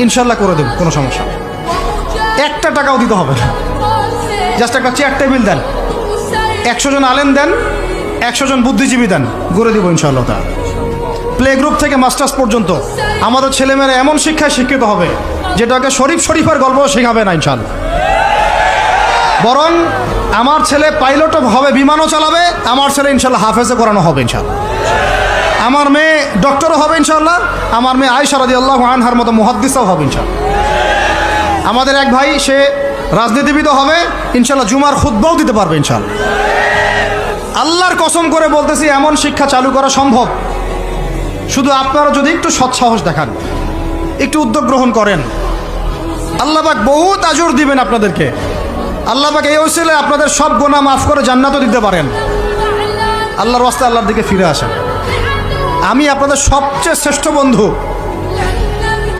ইনশাল্লাহ করে দেব, কোনো সমস্যা নেই। একটা টাকাও দিতে হবে না, জাস্ট একটা চেয়ার টেবিল দেন, 100 জন আলেম দেন, 100 জন বুদ্ধিজীবী দেন, করে দিব ইনশাআল্লাহ। তা প্লে গ্রুপ থেকে মাস্টার্স পর্যন্ত আমাদের ছেলেমেয়েরা এমন শিক্ষায় শিক্ষিত হবে যেটাকে শরীফের গল্প শেখাবে না ইনশাআল্লাহ। বরং আমার ছেলে পাইলটও হবে, বিমানও চালাবে, আমার ছেলে ইনশাআল্লাহ হাফেজে করানো হবে ইনশাআল্লাহ। আমার মেয়ে ডক্টরও হবে ইনশাআল্লাহ, আমার মেয়ে আয়েশা রাদিয়াল্লাহু আনহার মতো মুহাদ্দিসও হবে ইনশাআল্লাহ। আমাদের এক ভাই সে রাজনীতিবিদও হবে ইনশাআল্লাহ, জুমার খুতবাও দিতে পারবে ইনশাআল্লাহ। আল্লাহর কসম করে বলতেছি, এমন শিক্ষা চালু করা সম্ভব, শুধু আপনারা যদি একটু সৎসাহস দেখান, একটু উদ্যোগ গ্রহণ করেন, আল্লাহ পাক বহুত আজর দিবেন আপনাদেরকে। আল্লাহ পাক এই ওসিলায় আপনাদের সব গুনাহ মাফ করে জান্নাতও দিতে পারেন। আল্লাহর রাস্তায় আল্লাহর দিকে ফিরে আসেন। আমি আপনাদের সবচেয়ে শ্রেষ্ঠ বন্ধু।